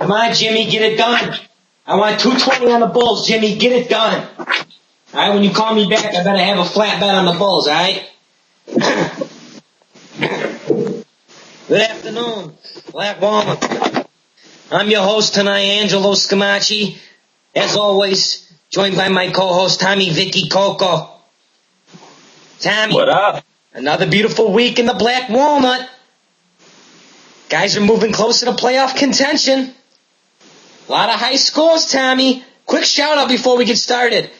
Come on, Jimmy, get it done. I want 220 on the Bulls, Jimmy. Get it done. All right, when you call me back, I better have a flat bet on the Bulls, all right? Good afternoon, Black Walnut. I'm your host tonight, Angelo Scumaci. As always, joined by my co-host, Tommy, Vicky, Coco. Tommy. What up? Another beautiful week in the Black Walnut. Guys are moving closer to playoff contention. A lot of high scores, Tommy. Quick shout out before we get started.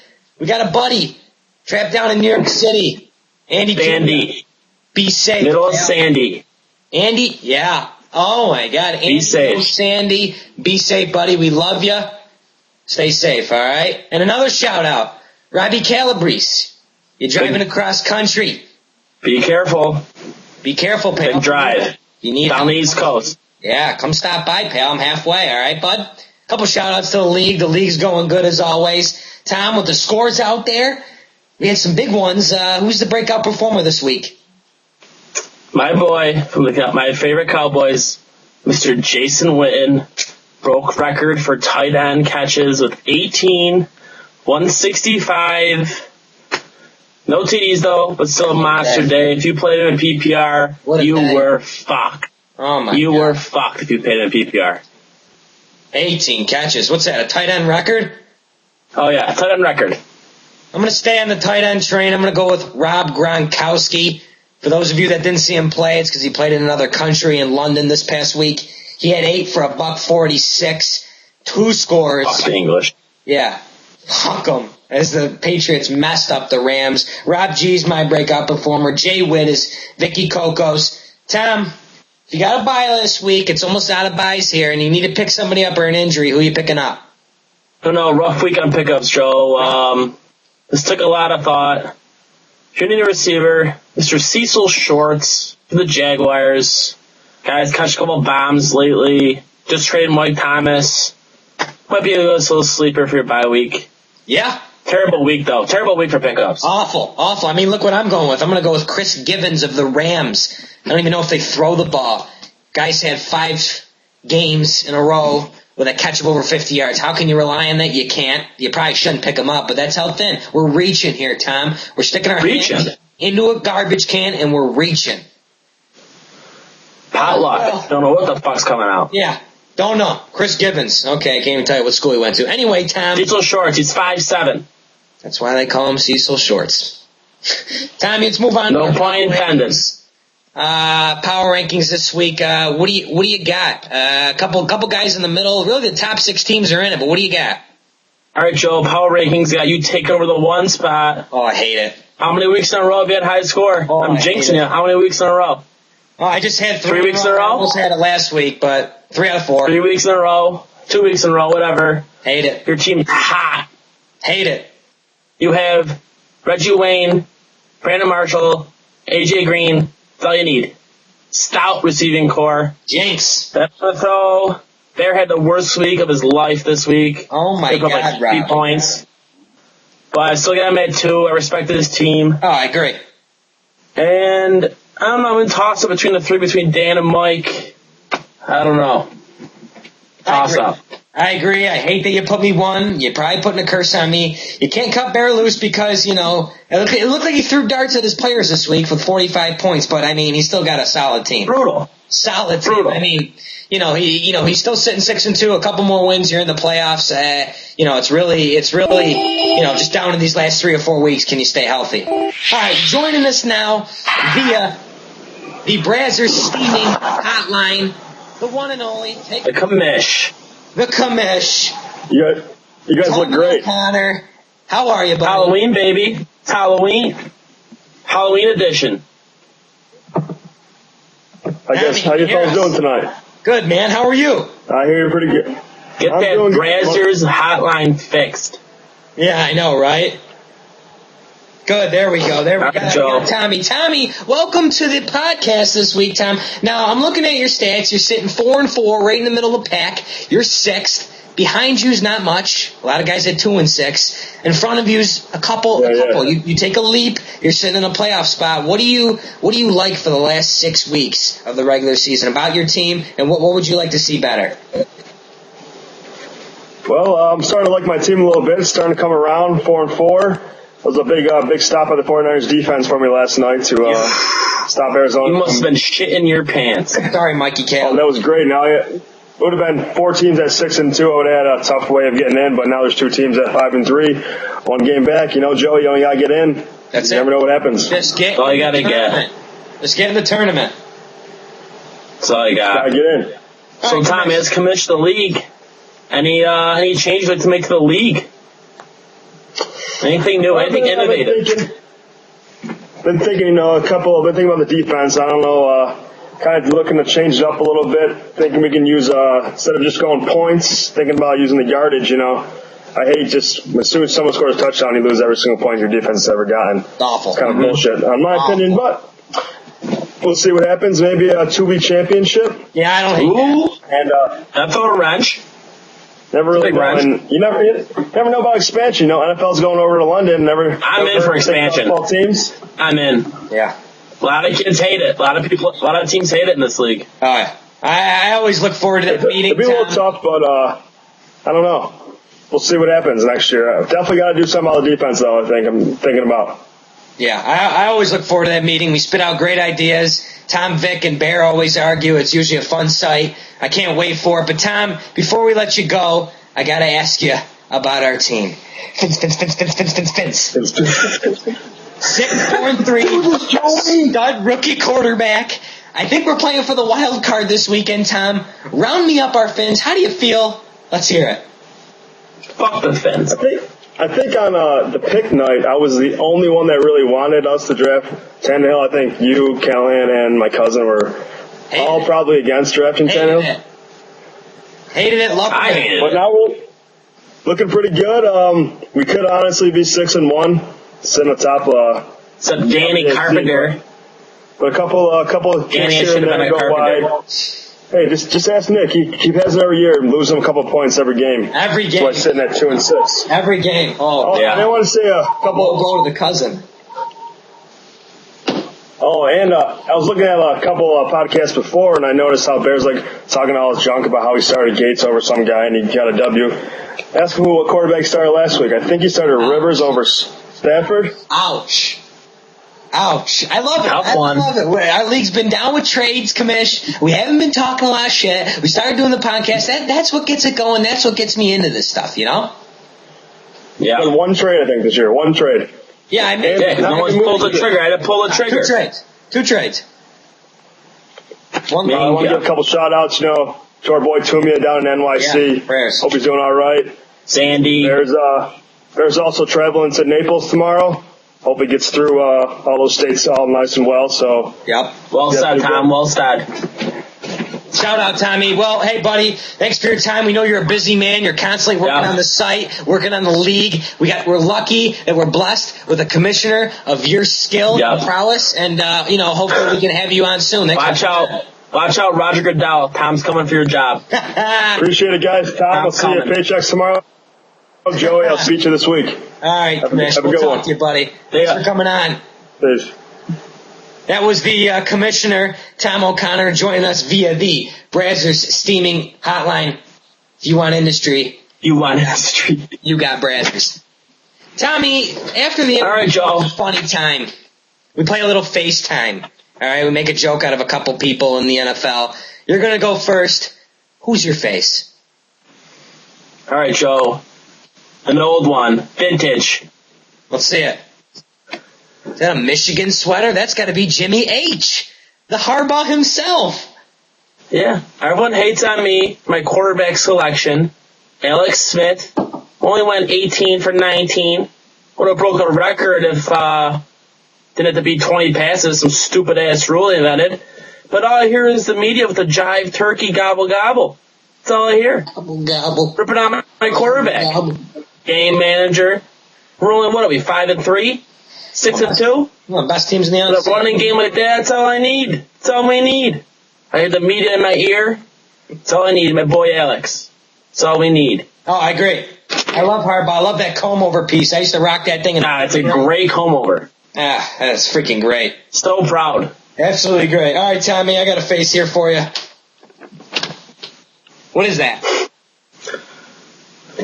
We got a buddy trapped down in New York City. Andy. Sandy. Be safe. Middle of Sandy. Andy, yeah. Oh my God. Andy, be safe. Sandy, be safe, buddy. We love you. Stay safe, all right? And another shout out. Robbie Calabrese. You're driving across country. Be careful. Be careful, pal. Big drive. You need down the East Coast. Yeah, come stop by, pal. I'm halfway, all right, bud? Couple shout-outs to the league. The league's going good as always. Tom, with the scores out there, we had some big ones. Who's the breakout performer this week? My boy from my favorite Cowboys, Mr. Jason Witten, broke record for tight end catches with 18, 165. No TDs, though, but still a monster day. If you played him in PPR, you were fucked. Oh, my God. You were fucked if you played him in PPR. 18 catches. What's that, a tight end record? Oh, yeah, tight end record. I'm going to stay on the tight end train. I'm going to go with Rob Gronkowski. For those of you that didn't see him play, it's because he played in another country in London this past week. He had 8 for $146, 2 scores. Fuck the English. Yeah. Fuck him. As the Patriots messed up the Rams. Rob G's my breakout performer. Jay Witt is Vicky Coco's. Tom, if you got a bye this week, it's almost out of buys here, and you need to pick somebody up or an injury, who are you picking up? I don't know, rough week on pickups, Joe. This took a lot of thought. If you need a receiver, Mr. Cecil Shorts for the Jaguars. Guys catch a couple bombs lately. Just traded Mike Thomas. Might be a little sleeper for your bye week. Yeah. Terrible week, though. Terrible week for pickups. Awful. I mean, look what I'm going with. I'm going to go with Chris Givens of the Rams. I don't even know if they throw the ball. Guys had 5 games in a row with a catch of over 50 yards. How can you rely on that? You can't. You probably shouldn't pick them up, but that's how thin. We're reaching here, Tom. We're sticking our hands into a garbage can, and we're reaching. Potluck. Don't know what the fuck's coming out. Yeah. Don't know. Chris Givens. Okay, I can't even tell you what school he went to. Anyway, Tom. Cecil Shorts. He's 5'7". That's why they call him Cecil Shorts. Tommy, let's move on. No pun intended. Power rankings this week. What do you got? A couple guys in the middle. Really, the top 6 teams are in it. But what do you got? All right, Joe. Power rankings got you take over the 1 spot. Oh, I hate it. How many weeks in a row have you had high score? Oh, I'm jinxing you. How many weeks in a row? Oh, I just had 3 weeks in a row. I almost had it last week, but 3 out of 4. 3 weeks in a row. 2 weeks in a row. Whatever. Hate it. Your team's hot. Hate it. You have Reggie Wayne, Brandon Marshall, AJ Green. That's all you need. Stout receiving core. Jinx. That's the throw. Bear had the worst week of his life this week. Oh, my God, like 3 Rob. points. But I still got him at 2. I respected his team. Oh, I agree. And I don't know. I'm in toss-up between the 3 between Dan and Mike. I don't know. Toss-up. I agree. I hate that you put me 1. You're probably putting a curse on me. You can't cut Bear loose because, it looked like he threw darts at his players this week with 45 points, but, I mean, he's still got a solid team. Brutal. Solid team. Brutal. I mean, he's still sitting 6-2, a couple more wins, you're in the playoffs. It's really, just down in these last 3 or 4 weeks, can you stay healthy? All right, joining us now via the Brazzers Steaming Hotline, the one and only. The Commish. The Commish. You guys look great. Connor, how are you, buddy? Halloween, baby. It's Halloween. Halloween edition. How you fellas doing tonight? Good, man. How are you? I hear you're pretty good. Get that Brazzers hotline fixed. Yeah, I know, right? Good, there we go. Joe. Tommy, welcome to the podcast this week, Tom. Now, I'm looking at your stats. You're sitting 4-4, right in the middle of the pack. You're 6th. Behind you's not much. A lot of guys had 2 and 6. In front of you's a couple. Yeah. You take a leap. You're sitting in a playoff spot. What do you like for the last 6 weeks of the regular season about your team, and what would you like to see better? Well, I'm starting to like my team a little bit. It's starting to come around, 4-4. It was a big stop by the 49ers defense for me last night to stop Arizona. You must have been shitting your pants. Sorry, Mikey Cal. Oh, that was great. Now it would have been 4 teams at 6-2. I would have had a tough way of getting in, but now there's 2 teams at 5-3. 1 game back. You know, Joe, you only got to get in. That's you it. never know what happens. Just get all you got to get. Just get in the tournament. That's all you got. Got to get in. So, Tom, has Commish the league? Any change to make to the league? Anything new? Anything innovative? Been thinking, been thinking about the defense. I don't know, kind of looking to change it up a little bit. Thinking we can use, instead of just going points, thinking about using the yardage, I hate just, as soon as someone scores a touchdown, you lose every single point your defense has ever gotten. Awful. It's kind of bullshit, in my opinion, but we'll see what happens. Maybe a 2-week championship. Yeah, I don't hate that. And, I throw a wrench. Never really going. You never know about expansion. NFL's going over to London. I'm in for expansion. Football teams. I'm in. Yeah. A lot of kids hate it. A lot of teams hate it in this league. All right. I always look forward to that meeting. It'll be a little tough, but I don't know. We'll see what happens next year. I've definitely got to do something about the defense, though. I think I'm thinking about. Yeah, I always look forward to that meeting. We spit out great ideas. Tom, Vic, and Bear always argue. It's usually a fun sight. I can't wait for it. But, Tom, before we let you go, I got to ask you about our team. Vince. 6-4-3, stud rookie quarterback. I think we're playing for the wild card this weekend, Tom. Round me up our Fins. How do you feel? Let's hear it. Fuck the Fins. I think on the pick night, I was the only one that really wanted us to draft Tannehill. I think you, Callahan, and my cousin were all probably against drafting Tannehill. Hated it, loved it. I hated it. But now we're looking pretty good. We could honestly be 6-1, sitting atop. So Danny Carpenter. But a couple of Danny kicks here and there go wide. Hey, just ask Nick. He has it every year and lose him a couple of points every game. Every game. That's why he's sitting at 2-6. Every game. Oh, yeah. I want to say a couple. We'll go to the cousin. Oh, and I was looking at a couple of podcasts before, and I noticed how Bear's talking all his junk about how he started Gates over some guy and he got a W. Ask him what quarterback started last week. I think he started Rivers over Stafford. Ouch. I love it. Tough one. I love it. Our league's been down with trades, Commish. We haven't been talking a lot of shit. We started doing the podcast. That's what gets it going. That's what gets me into this stuff, Yeah. Done one trade, I think, this year. One trade. Yeah, I mean, Yeah, no one's pulled the trigger. I had to pull the trigger. Two trades. One I want to give a couple shout-outs, to our boy Tumia down in NYC. Yeah, prayers. Hope he's doing all right. Sandy. There's also traveling to Naples tomorrow. Hope he gets through all those states all nice and well. So. Yep. Well said, Tom. Well said. Shout out, Tommy. Well, hey, buddy, thanks for your time. We know you're a busy man. You're constantly working on the site, working on the league. We're lucky that we're blessed with a commissioner of your skill and prowess, and hopefully we can have you on soon. Watch out, Roger Goodell. Tom's coming for your job. Appreciate it, guys. Tom, I'll see you at Paychecks tomorrow. Joey, I'll speak to you this week. All right, have a we'll good talk one. to you, buddy. Thanks for coming on. Peace. That was the Commissioner, Tom O'Connor, joining us via the Brazzers Steaming Hotline. If you want industry, you got Brazzers. Tommy, after the funny time, we play a little FaceTime. All right, we make a joke out of a couple people in the NFL. You're going to go first. Who's your face? All right, Joe. An old one. Vintage. Let's see it. Is that a Michigan sweater? That's got to be Jimmy H., the Harbaugh himself. Yeah. Everyone hates on me, my quarterback selection. Alex Smith only went 18 for 19. Would have broke a record if didn't have to be 20 passes, some stupid-ass rule they invented. But all I hear is the media with the jive turkey gobble gobble. That's all I hear. Gobble gobble. Ripping on my quarterback. Gobble. Game manager. We're only, what are we, 5-3? 6-2? Well, best teams in the NFC. With a running game like that, that's all I need. That's all we need. I hear the media in my ear. That's all I need, my boy Alex. That's all we need. Oh, I agree. I love Harbaugh. I love that comb-over piece. I used to rock that thing. It's a great comb-over. That's freaking great. So proud. Absolutely great. All right, Tommy, I got a face here for you. What is that?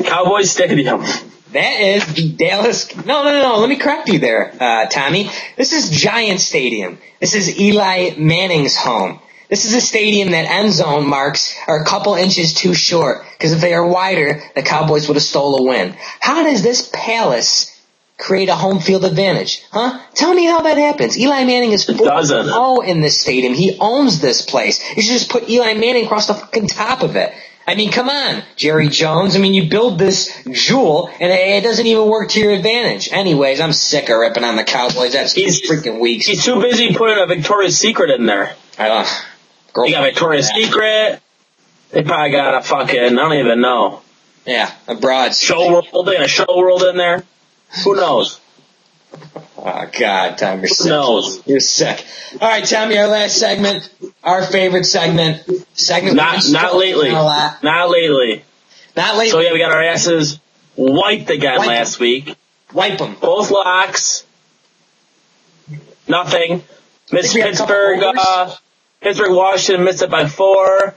Cowboys Stadium. That is the Dallas. No. Let me correct you there, Tommy. This is Giant Stadium. This is Eli Manning's home. This is a stadium that end zone marks are a couple inches too short, because if they are wider, the Cowboys would have stole a win. How does this palace create a home field advantage? Huh? Tell me how that happens. Eli Manning is 4-0 in this stadium. He owns this place. You should just put Eli Manning across the fucking top of it. I mean, come on, Jerry Jones. I mean, you build this jewel, and it doesn't even work to your advantage. Anyways, I'm sick of ripping on the Cowboys. That's freaking weak. He's too busy putting a Victoria's Secret in there. They got Victoria's Secret. They probably got a fucking, I don't even know. Yeah, a broad. Show world. They got a show world in there. Who knows? Oh, God, Tom, you're sick. Who knows? You're sick. All right, Tommy, our last segment, our favorite segment. Not lately. Not lately. So, yeah, we got our asses wiped again last week. Wipe them. Both locks. Nothing. Missed Pittsburgh. Pittsburgh, Washington missed it by 4.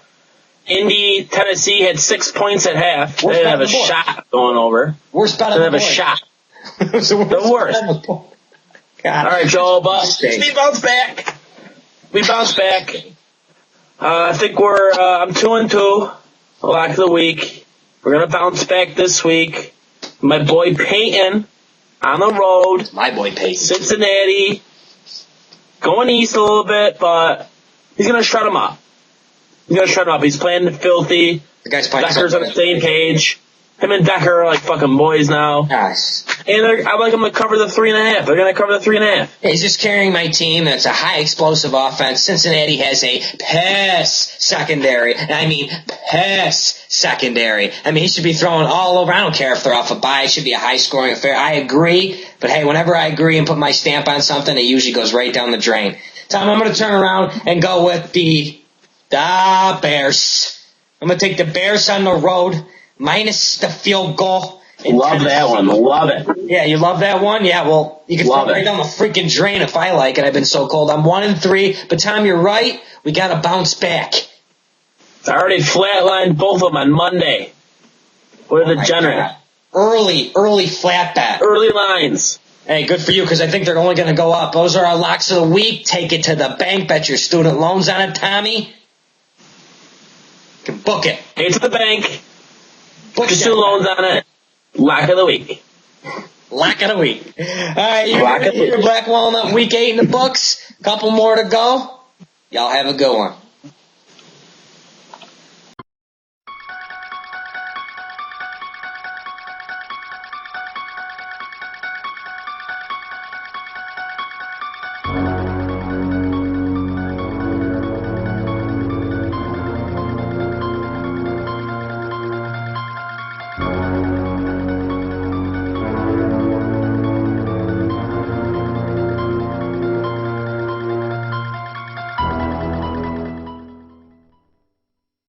Indy, Tennessee had 6 points at half. They didn't have a shot going over. Worst bet of the board. They didn't have a shot. The worst. God. All right, Joe, but we bounced back. I think I'm 2-2. Lock of the week. We're going to bounce back this week. My boy Peyton on the road. My boy Peyton. Cincinnati. Going east a little bit, but he's going to shut him up. He's playing filthy. The guy's playing. Decker's on the same page. Him and Decker are like fucking boys now. Nice. And I like them to cover the 3.5. They're going to cover the 3.5. Yeah, he's just carrying my team. That's a high explosive offense. Cincinnati has a pass secondary. I mean, he should be throwing all over. I don't care if they're off a bye. It should be a high scoring affair. I agree. But hey, whenever I agree and put my stamp on something, it usually goes right down the drain. Tom, I'm going to turn around and go with the Bears. I'm going to take the Bears on the road. Minus the field goal. Love that one. Love it. Yeah, you love that one? Yeah, well, you can throw it right down the freaking drain if I like it. I've been so cold. I'm 1-3. But, Tom, you're right. We got to bounce back. I already flatlined both of them on Monday. What a degenerate. Early flat bet. Early lines. Hey, good for you, because I think they're only going to go up. Those are our locks of the week. Take it to the bank. Bet your student loans on it, Tommy. You can book it. Take it to the bank. Put your student loans on it. Lock of the week. Lock of the week. All right, you're Black Walnut Week 8 in the books. Couple more to go. Y'all have a good one.